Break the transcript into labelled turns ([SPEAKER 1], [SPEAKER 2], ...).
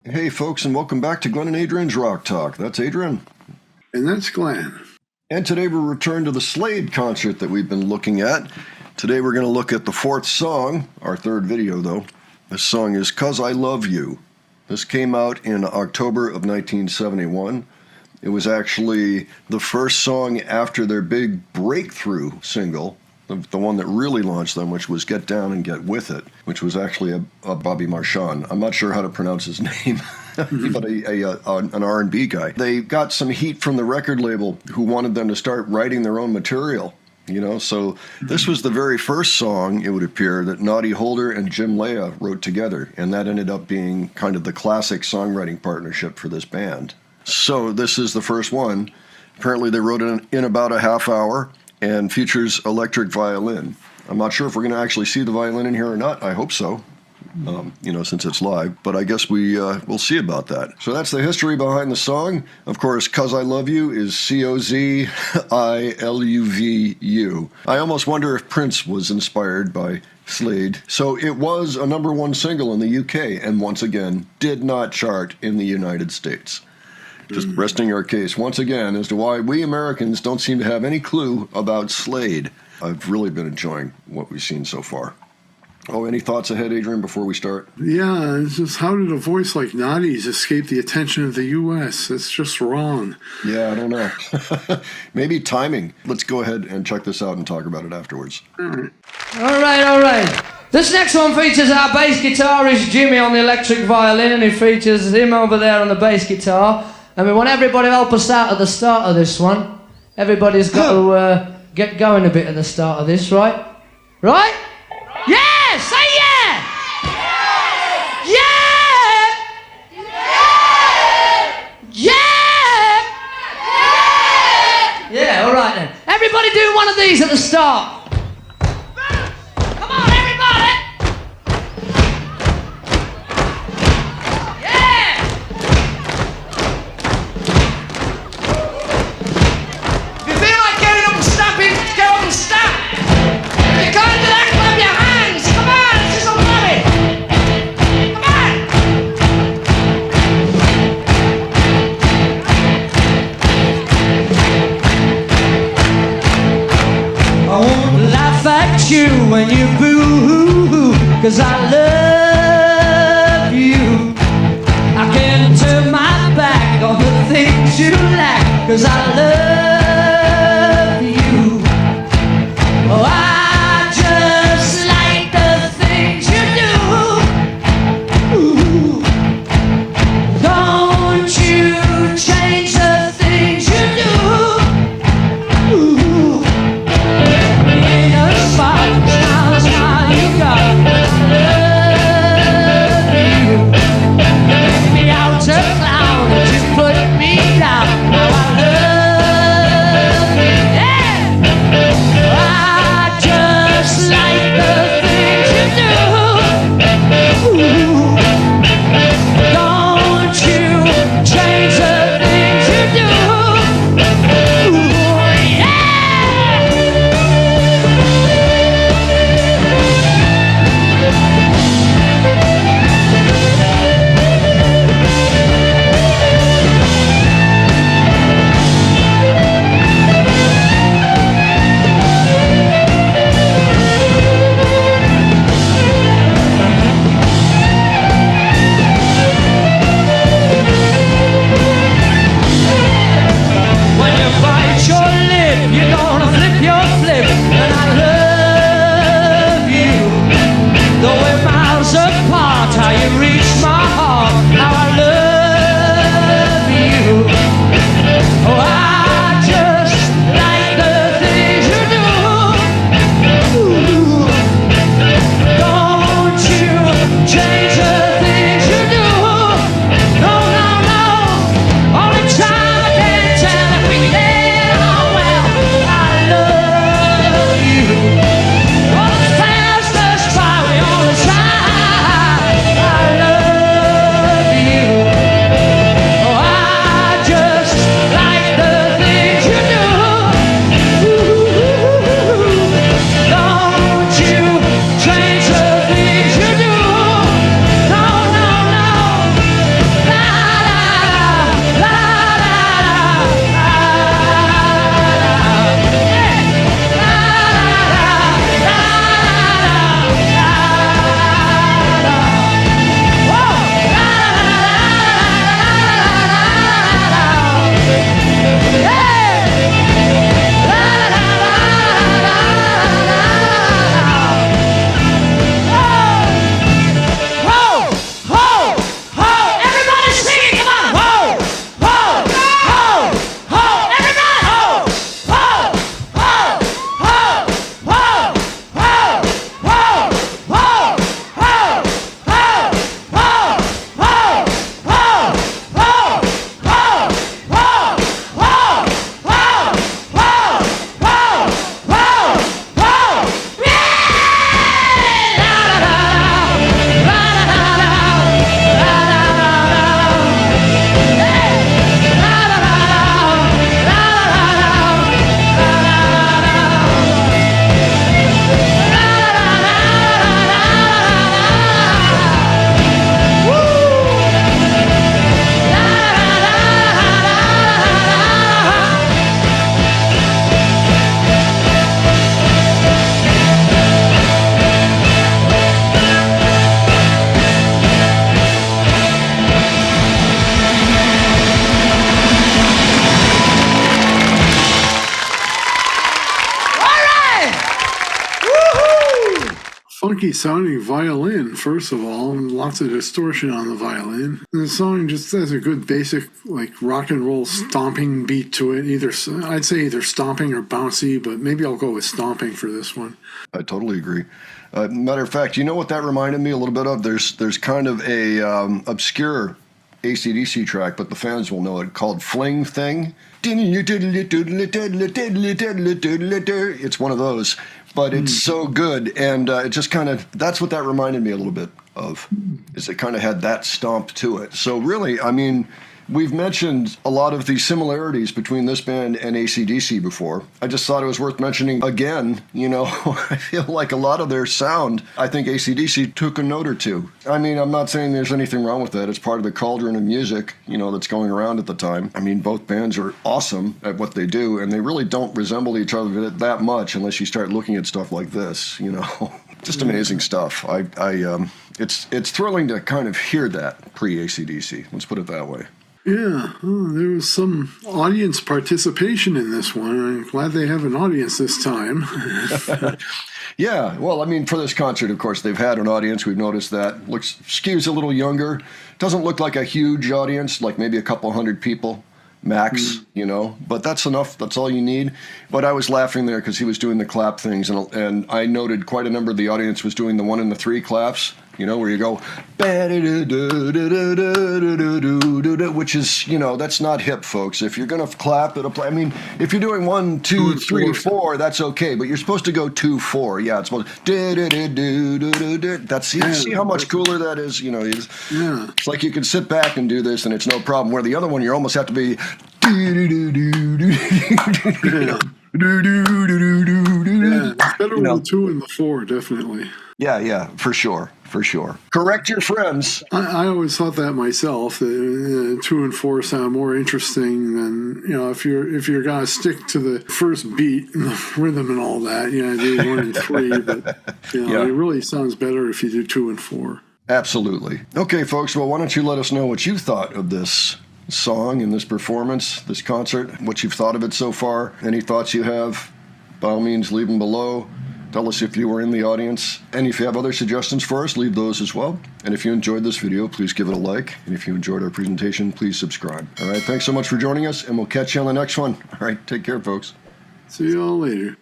[SPEAKER 1] Hey folks, and welcome back to Glenn and Adrian's Rock Talk. That's Adrian.
[SPEAKER 2] And that's Glenn.
[SPEAKER 1] And today we return to the Slade concert that we've been looking at. Today we're going to look at the fourth song, our third video though. This song is 'Cause I Love You. This came out in October of 1971. It was actually the first song after their big breakthrough single, the one that really launched them, which was Get Down and Get With It, which was actually a Bobby Marchand. I'm not sure how to pronounce his name, but an R&B guy. They got some heat from the record label who wanted them to start writing their own material, so this was the very first song, it would appear, that Noddy Holder and Jim Lea wrote together, and that ended up being kind of the classic songwriting partnership for this band. So this is the first one. Apparently they wrote it in about a half hour, and features electric violin. I'm not sure if we're going to actually see the violin in here or not. I hope so, since it's live. But I guess we'll see about that. So that's the history behind the song. Of course, 'Cause I Love You is COZILUVU. I almost wonder if Prince was inspired by Slade. So it was a #1 single in the UK, and once again, did not chart in the United States. Just resting our case once again as to why we Americans don't seem to have any clue about Slade. I've really been enjoying what we've seen so far. Oh, any thoughts ahead, Adrian, before we start?
[SPEAKER 2] Yeah, it's just how did a voice like Noddy's escape the attention of the U.S.? It's just wrong.
[SPEAKER 1] Yeah, I don't know. Maybe timing. Let's go ahead and check this out and talk about it afterwards.
[SPEAKER 3] All right. This next one features our bass guitarist Jimmy on the electric violin, and it features him over there on the bass guitar. And we want everybody to help us out at the start of this one. Everybody's got to get going a bit at the start of this, right? Right? Yeah! Say yeah! Yeah! Yeah! Yeah, all right then. Everybody do one of these at the start. Come on, everybody! You when you boo, 'cause I love you. I can't turn my back on the things you like, 'cause I love you. Oh, I just like the things you do. Ooh. Don't you change the things you do. Ooh. Out to clown, you put me down. Now I love
[SPEAKER 2] funky sounding violin, first of all, and lots of distortion on the violin. And the song just has a good basic, like, rock and roll stomping beat to it. I'd say either stomping or bouncy, but maybe I'll go with stomping for this one.
[SPEAKER 1] I totally agree. Matter of fact, you know what that reminded me a little bit of? There's kind of a obscure AC/DC track, but the fans will know it, called Fling Thing. It's one of those, but it's so good, and it just kind of, that's what that reminded me a little bit of, is it kind of had that stomp to it. So really, I mean, we've mentioned a lot of the similarities between this band and AC/DC before. I just thought it was worth mentioning again. You know, I feel like a lot of their sound, I think AC/DC took a note or two. I mean, I'm not saying there's anything wrong with that. It's part of the cauldron of music, you know, that's going around at the time. I mean, both bands are awesome at what they do, and they really don't resemble each other that much unless you start looking at stuff like this, you know. Just amazing stuff. It's thrilling to kind of hear that pre-AC/DC. Let's put it that way.
[SPEAKER 2] Yeah, there was some audience participation in this one. I'm glad they have an audience this time.
[SPEAKER 1] Yeah, well, I mean, for this concert, of course, they've had an audience. We've noticed that. Skews a little younger. Doesn't look like a huge audience, like maybe a couple hundred people max, you know. But that's enough. That's all you need. But I was laughing there because he was doing the clap things, and I noted quite a number of the audience was doing the 1 and the 3 claps. You know, where you go, which is, you know, that's not hip, folks. If you're going to clap, it'll play. I mean, if you're doing 1, 2, 3, 4, that's okay. But you're supposed to go 2, 4. Yeah, it's supposed to. That's, see how much cooler that is? You know, it's like you can sit back and do this and it's no problem. Where the other one, you almost have to be.
[SPEAKER 2] It's better with the 2 and the 4, definitely.
[SPEAKER 1] Yeah, for sure. Correct your friends.
[SPEAKER 2] I always thought that myself. That 2 and 4 sound more interesting than, you know, if you're gonna stick to the first beat and the rhythm and all that. You know, do 1 and 3, but you know, it really sounds better if you do 2 and 4.
[SPEAKER 1] Absolutely. Okay, folks. Well, why don't you let us know what you thought of this song and this performance, this concert, what you've thought of it so far. Any thoughts you have, by all means, leave them below. Tell us if you were in the audience. And if you have other suggestions for us, leave those as well. And if you enjoyed this video, please give it a like. And if you enjoyed our presentation, please subscribe. All right, thanks so much for joining us, and we'll catch you on the next one. All right, take care, folks.
[SPEAKER 2] See you all later.